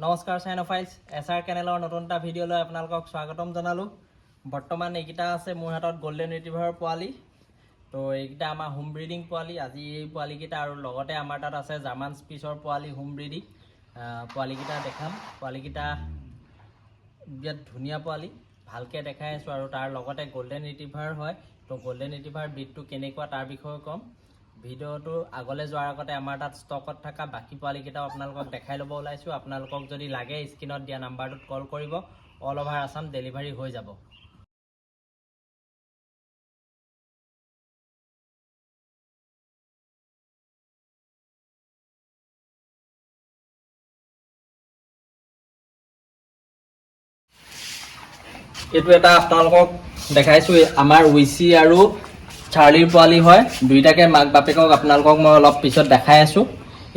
নমস্কাৰ চাইনোফাইলছ এছআৰ কেনেলৰ নতুন এটা ভিডিঅ'লৈ আপোনালোকক স্বাগতম জনালোঁ। বৰ্তমান এইকেইটা আছে মোৰ হাতত গোল্ডেন ৰিট্ৰিভাৰৰ পোৱালি। তো এইকেইটা আমাৰ হোম ব্ৰিডিং পোৱালি। আজি এই পোৱালিকেইটা আৰু লগতে আমাৰ তাত আছে জাৰ্মান স্পিচৰ পোৱালি হোম ব্ৰিডিং। পোৱালিকেইটা দেখাম। পোৱালিকেইটা বিৰাট ধুনীয়া পোৱালি, ভালকৈ দেখাই আছোঁ। আৰু তাৰ লগতে গোল্ডেন ৰিট্ৰিভাৰ হয়। তো গোল্ডেন ৰিট্ৰিভাৰ ব্ৰিডটো কেনেকুৱা তাৰ বিষয়ে ক'ম। ভিডিঅ'টো আগলৈ যোৱাৰ আগতে আমাৰ তাত ষ্টকত থকা বাকী পোৱালিকেইটাও আপোনালোকক দেখাই ল'ব ওলাইছোঁ। আপোনালোকক যদি লাগে স্ক্ৰীনত দিয়া নাম্বাৰটোত কল কৰিব, অল অভাৰ আছাম ডেলিভাৰী হৈ যাব। এইটো এটা আপোনালোকক দেখাইছোঁ, আমাৰ উইচি আৰু চাৰ্লিৰ পোৱালি হয়। দুইটাকে মাক বাপেকক আপোনালোকক মই অলপ পিছত দেখাই আছোঁ।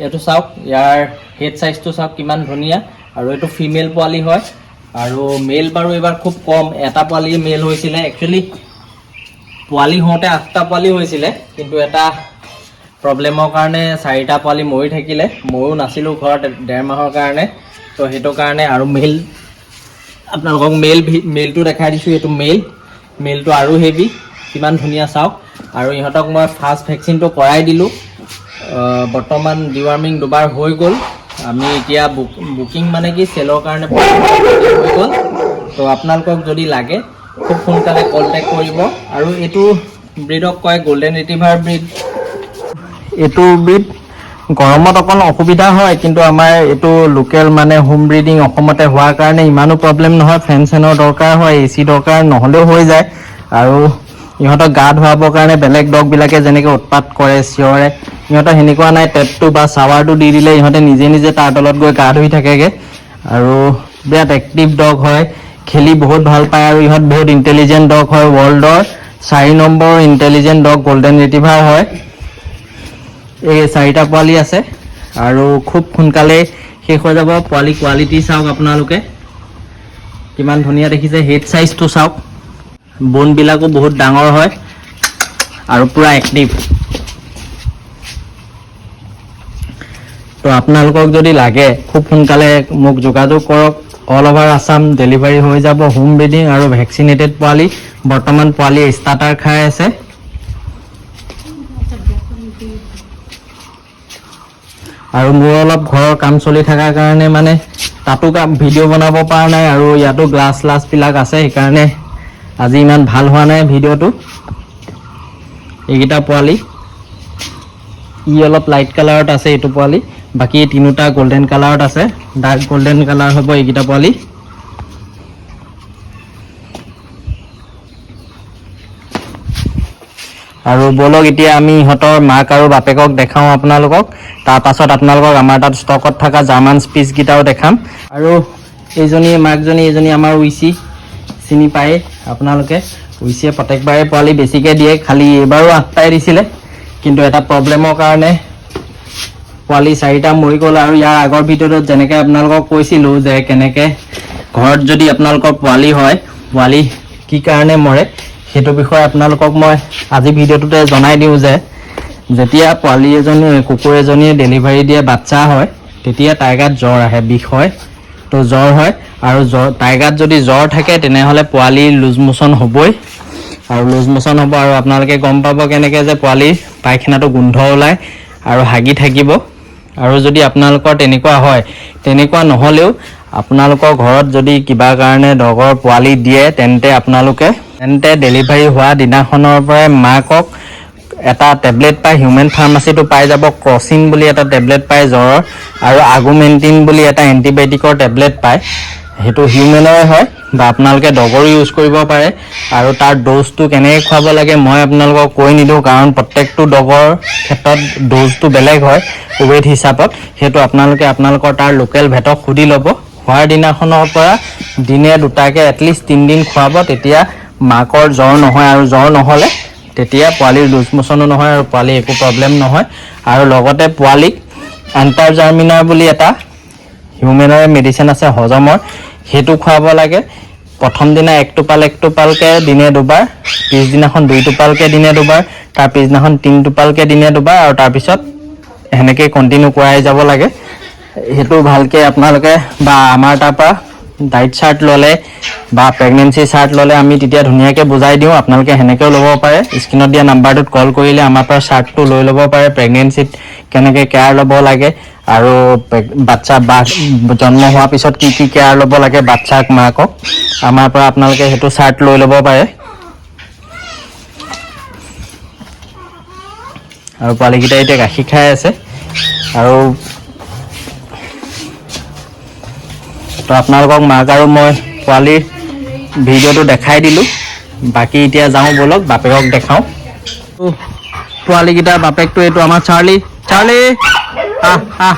এইটো চাওক, ইয়াৰ হেড চাইজটো চাওক কিমান ধুনীয়া। আৰু এইটো ফিমেল পোৱালি হয়। আৰু মেল বাৰু এইবাৰ খুব কম, এটা পোৱালি মেল হৈছিলে। একচুৱেলি পোৱালি হওঁতে 8টা পোৱালি হৈছিলে, কিন্তু এটা প্ৰব্লেমৰ কাৰণে 4টা পোৱালি মৰি থাকিলে। ময়ো নাছিলোঁ ঘৰত 1.5 মাহৰ কাৰণে। তো সেইটো কাৰণে আৰু আপোনালোকক মেলটো দেখাই দিছোঁ। এইটো মেলটো আৰু হেভি, কিমান ধুনীয়া চাওক। আৰু ইহঁতক মই ফাৰ্ষ্ট ভেকচিনটো কৰাই দিলোঁ। বৰ্তমান ডিৱাৰ্মিং 2বাৰ হৈ গ'ল। আমি এতিয়া বুকিং মানে কি চেলৰ কাৰণে হৈ গ'ল। তো আপোনালোকক যদি লাগে খুব সোনকালে কণ্টেক্ট কৰিব। আৰু এইটো ব্ৰিডক কয় গোল্ডেন ৰিট্ৰিভাৰ ব্ৰিড। এইটো ব্ৰিড গৰমত অকণ অসুবিধা হয়, কিন্তু আমাৰ এইটো লোকেল মানে হোম ব্ৰিডিং অসমতে হোৱাৰ কাৰণে ইমানো প্ৰব্লেম নহয়। ফেন চেনৰ দৰকাৰ হয়, AC দৰকাৰ নহ'লেও হৈ যায়। আৰু ইহঁতক গা ধুৱাবৰ কাৰণে বেলেগ ডগবিলাকে যেনেকৈ উৎপাত কৰে, চিঞৰে, ইহঁতৰ সেনেকুৱা নাই। টেপটো বা চাৱাৰটো দি দিলে ইহঁতে নিজে নিজে তাৰ তলত গৈ গা ধুই থাকেগৈ। আৰু বিৰাট এক্টিভ ডগ হয়, খেলি বহুত ভাল পায়। আৰু ইহঁত বহুত ইণ্টেলিজেণ্ট ডগ হয়। ৱৰ্ল্ডৰ 4 number intelligent dog golden retriever হয়। এই 4টা পোৱালি আছে আৰু খুব সোনকালে শেষ হৈ যাব। পোৱালি কোৱালিটি চাওক আপোনালোকে কিমান ধুনীয়া দেখিছে। হেড চাইজটো চাওক, বোনবিলাকো বহুত ডাঙৰ হয় আৰু পূৰা এক্টিভ। তো আপোনালোকক যদি লাগে খুব সোনকালে মোক যোগাযোগ কৰক। অল অভাৰ আছাম ডেলিভাৰী হৈ যাব। হোম ব্ৰিডিং আৰু ভেকচিনেটেড পোৱালি। বৰ্তমান পোৱালি ষ্টাৰ্টাৰ খাই আছে। আৰু মোৰ অলপ ঘৰৰ কাম চলি থকাৰ কাৰণে মানে তাতো ভিডিঅ' বনাব পৰা নাই। আৰু ইয়াতো গ্লাছবিলাক আছে, সেইকাৰণে আজি ইমান ভাল হোৱা নাই ভিডিঅ'টো। এইকেইটা পোৱালি, অলপ লাইট কালাৰত আছে এইটো পোৱালি। বাকী 3টা গল্ডেন কালাৰত আছে, ডাৰ্ক গল্ডেন কালাৰ হ'ব এইকেইটা পোৱালি। আৰু বলক এতিয়া আমি ইহঁতৰ মাক আৰু বাপেকক দেখাওঁ আপোনালোকক। তাৰপাছত আপোনালোকক আমাৰ তাত ষ্টকত থকা জাৰ্মান স্পিচকেইটাও দেখাম। আৰু মাকজনী এইজনী আমাৰ উইচি, চিনি পায়ে আপোনালোকে। উইচিয়ে প্ৰত্যেকবাৰে পোৱালি বেছিকৈ দিয়ে, খালি এইবাৰো 8টাই দিছিলে। কিন্তু এটা প্ৰব্লেমৰ কাৰণে পোৱালি 4টা মৰি গ'ল। আৰু ইয়াৰ আগৰ ভিডিঅ'টোত যেনেকৈ আপোনালোকক কৈছিলোঁ যে কেনেকৈ ঘৰত যদি আপোনালোকৰ পোৱালি হয়, পোৱালি কি কাৰণে মৰে, সেইটো বিষয়ে আপোনালোকক মই আজি ভিডিঅ'টোতে জনাই দিওঁ যে যেতিয়া কুকুৰ এজনীয়ে ডেলিভাৰী দিয়ে, বাচ্চা হয়, তেতিয়া তাইৰ গাত জ্বৰ আহে, বিষ হয়। তো জ্বৰ হয়, আৰু তাইৰ গাত যদি জ্বৰ থাকে তেনেহ'লে পোৱালিৰ লুজ মোচন হ'বই। আৰু লুজ মোচন হ'ব। আৰু আপোনালোকে গম পাব কেনেকৈ যে পোৱালিৰ পায়খানাটো গোন্ধ ওলায় আৰু হাগি থাকিব। আৰু যদি আপোনালোকৰ তেনেকুৱা হয়, তেনেকুৱা নহ'লেও আপোনালোকৰ ঘৰত যদি কিবা কাৰণে ডগৰ পোৱালি দিয়ে, তেন্তে ডেলিভাৰী হোৱা দিনাখনৰ পৰাই মাকক এটা টেবলেট পায়, হিউমেন ফাৰ্মাচীটো পাই যাব। ক্ৰচিন বুলি এটা টেবলেট পায় জ্বৰৰ, আৰু আগুমেণ্টিন বুলি এটা এণ্টিবায়'টিকৰ টেবলেট পায়। সেইটো হিউমেনৰে হয়, বা আপোনালোকে ডগৰো ইউজ কৰিব পাৰে। আৰু তাৰ ড'জটো কেনেকৈ খুৱাব লাগে মই আপোনালোকক কৈ নিদিওঁ, কাৰণ প্ৰত্যেকটো ডগৰ ক্ষেত্ৰত ড'জটো বেলেগ হয় ৱেইট হিচাপত। সেইটো আপোনালোকৰ তাৰ লোকেল ভেটক সুধি ল'ব। হোৱাৰ দিনাখনৰ পৰা দিনে 2টাকৈ এটলিষ্ট 3 দিন খুৱাব, তেতিয়া মাকৰ জ্বৰ নহয়। আৰু জ্বৰ নহ'লে তেতিয়া পোৱালিৰ লুজ মোচনো নহয় আৰু পোৱালি একো প্ৰব্লেম নহয়। আৰু লগতে পোৱালিক এণ্টাৰজাৰ্মিনাৰ বুলি এটা হিউমেনৰে মেডিচিন আছে হজমৰ, সেইটো খুৱাব লাগে। প্ৰথম দিনা 1 টোপালকৈ দিনে 2বাৰ, পিছদিনাখন 2 টোপালকৈ দিনে 2বাৰ, তাৰ পিছদিনাখন 3 টোপালকৈ দিনে 2বাৰ, আৰু তাৰপিছত সেনেকৈ কণ্টিনিউ কৰাই যাব লাগে। সেইটো ভালকৈ আপোনালোকে বা আমাৰ তাৰপৰা ডাইট চাৰ্ট ল'লে বা প্ৰেগনেঞ্চি চাৰ্ট ল'লে আমি তেতিয়া ধুনীয়াকৈ বুজাই দিওঁ। আপোনালোকে সেনেকৈও ল'ব পাৰে। স্ক্ৰীনত দিয়া নাম্বাৰটোত কল কৰিলে আমাৰ পৰা চাৰ্টটো লৈ ল'ব পাৰে। প্ৰেগনেঞ্চিত কেনেকৈ কেয়াৰ ল'ব লাগে আৰু বাচ্চা জন্ম হোৱাৰ পিছত কি কি কেয়াৰ ল'ব লাগে বাচ্চাক মাকক, আমাৰ পৰা আপোনালোকে সেইটো চাৰ্ট লৈ ল'ব পাৰে। আৰু পোৱালিকেইটা এতিয়া গাখীৰ খাই আছে। আৰু তো আপোনালোকক মাক আৰু মই পোৱালিৰ ভিডিঅ'টো দেখাই দিলোঁ। বাকী এতিয়া যাওঁ ব'লক বাপেকক দেখাওঁ। পোৱালিকেইটাৰ বাপেকটো এইটো আমাৰ চাৰ্লি। চাৰ্লি আহ আহ,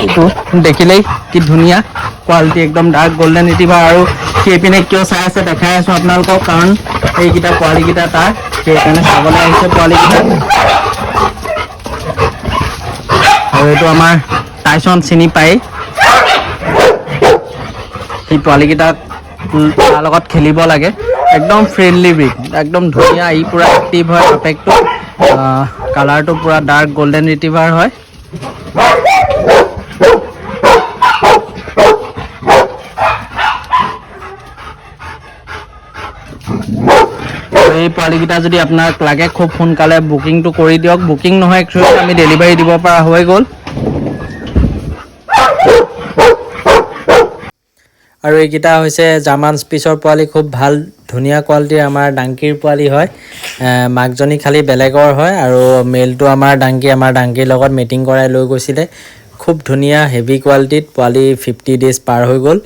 এইটো দেখিলেই কি ধুনীয়া কোৱালিটি, একদম ডাৰ্ক গল্ডেন ৰিট্ৰিভাৰ। আৰু সেইপিনে কিয় চাই আছে দেখাই আছোঁ আপোনালোকক, কাৰণ এইকেইটা পোৱালিকেইটা তাৰ, সেইকাৰণে চাবলৈ আহিছে পোৱালিকেইটা। আৰু এইটো আমাৰ টাইচন চিনি পায়, সেই পোৱালিকেইটাক তাৰ লগত খেলিব লাগে। একদম ফ্ৰেণ্ডলি ব্ৰিড, একদম ধুনীয়া। ই পূৰা এক্টিভ হয় বাপেকটো। কালাৰটো পূৰা ডাৰ্ক গল্ডেন ৰিট্ৰিভাৰ হয়। এই পোৱালিকেইটা যদি আপোনাক লাগে খুব সোনকালে বুকিংটো কৰি দিয়ক। বুকিং নহয়, একচুৱেলি আমি ডেলিভাৰী দিব পৰা হৈ গ'ল। আৰু এইকেইটা হৈছে জাৰ্মান স্পিচৰ পোৱালি, খুব ভাল ধুনীয়া কোৱালিটিৰ আমাৰ ডাংকিৰ পোৱালি হয়। মাকজনী খালি বেলেগৰ হয় আৰু মেলটো আমাৰ ডাংকিৰ লগত মিটিং কৰাই লৈ গৈছিলে। খুব ধুনীয়া হেভি কোৱালিটিত পোৱালি 50 ডেজ পাৰ হৈ গ'ল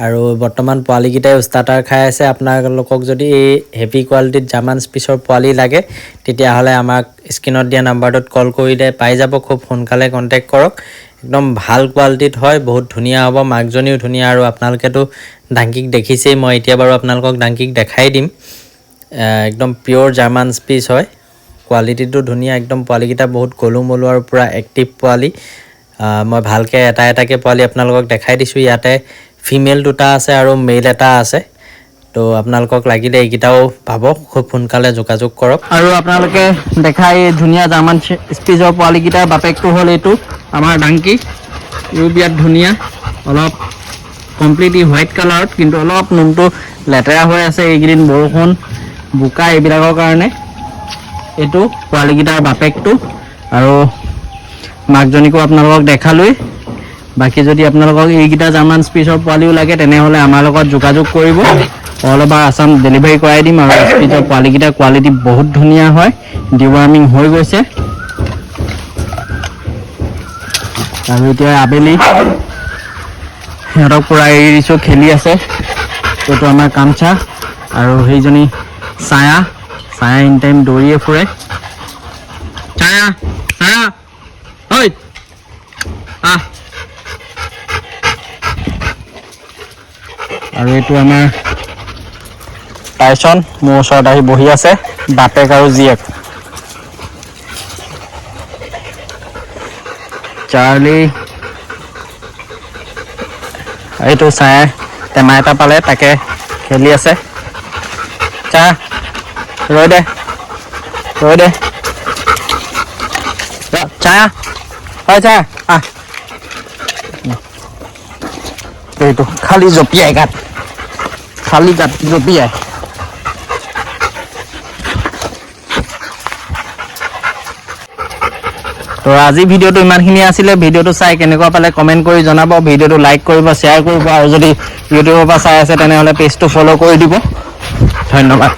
আৰু বৰ্তমান পোৱালিকেইটাই ষ্টাৰ্টাৰ খাই আছে। আপোনালোকক যদি এই হেভি কোৱালিটিত জাৰ্মান স্পিচৰ পোৱালি লাগে তেতিয়াহ'লে আমাক স্ক্ৰীনত দিয়া নাম্বাৰটোত কল কৰিলে পাই যাব। খুব সোনকালে কণ্টেক্ট কৰক। একদম ভাল কোৱালিটিত হয়, বহুত ধুনীয়া হ'ব। মাকজনীও ধুনীয়া। আৰু আপোনালোকেতো ডাংকিক দেখিছেই, মই এতিয়া বাৰু আপোনালোকক ডাংকিক দেখাই দিম। একদম পিয়'ৰ জাৰ্মান স্পিচ হয়, কোৱালিটিটো ধুনীয়া। একদম পোৱালিকেইটা বহুত গলু মলু আৰু পূৰা এক্টিভ পোৱালি। মই ভালকৈ এটা এটাকৈ পোৱালি আপোনালোকক দেখাই দিছোঁ। ইয়াতে ফিমেল 2টা আছে আৰু মেল এটা আছে। তো আপোনালোকক লাগিলে এইকেইটাও পাব, খুব সোনকালে যোগাযোগ কৰক। আৰু আপোনালোকে দেখা এই ধুনীয়া জাৰ্মান স্পিচৰ পোৱালিকেইটাৰ বাপেকটো হ'ল এইটো আমাৰ ডাংকি। ইও বিৰাট ধুনীয়া, অলপ কমপ্লিটলি হোৱাইট কালাৰত, কিন্তু অলপ নোমটো লেতেৰা হৈ আছে এইকেইদিন বৰষুণ বোকা এইবিলাকৰ কাৰণে। এইটো পোৱালিকেইটাৰ বাপেকটো আৰু মাকজনীকো আপোনালোকক দেখালোৱেই। বাকী যদি আপোনালোকক এইকেইটা জাৰ্মান স্পিচৰ পোৱালিও লাগে তেনেহ'লে আমাৰ লগত যোগাযোগ কৰিব। অল অভাৰ আছাম ডেলিভাৰী কৰাই দিম। আৰু স্পিচৰ পোৱালিকেইটাৰ কোৱালিটি বহুত ধুনীয়া হয়, ডিৱাৰ্মিং হৈ গৈছে। আৰু এতিয়া আবেলি সিহঁতক পূৰা এৰি দিছোঁ, খেলি আছে। এইটো আমাৰ কামচা আৰু সেইজনী ছায়া এনি টাইম দৌৰিয়ে ফুৰে। ছায়া ঐ আহ। আৰু এইটো আমাৰ টাইচন মোৰ ওচৰত আহি বহি আছে, বাপেক আৰু জীয়েক। চাৰ্লি, এইটো ছায়াই টেমা এটা পালে, তাকে খেলি আছে। চা ৰৈ দে ছায়া, হয় ছায়া আহ। এইটো খালি জঁপিয়াই গাত জঁপিয়াই। তো আজি ভিডিঅ'টো ইমানখিনি আছিলে। ভিডিঅ'টো চাই কেনেকুৱা পালে কমেণ্ট কৰি জনাব। ভিডিঅ'টো লাইক কৰিব, শ্বেয়াৰ কৰিব, আৰু যদি ইউটিউবৰ পৰা চাই আছে তেনেহ'লে পেজটো ফ'ল' কৰি দিব। ধন্যবাদ।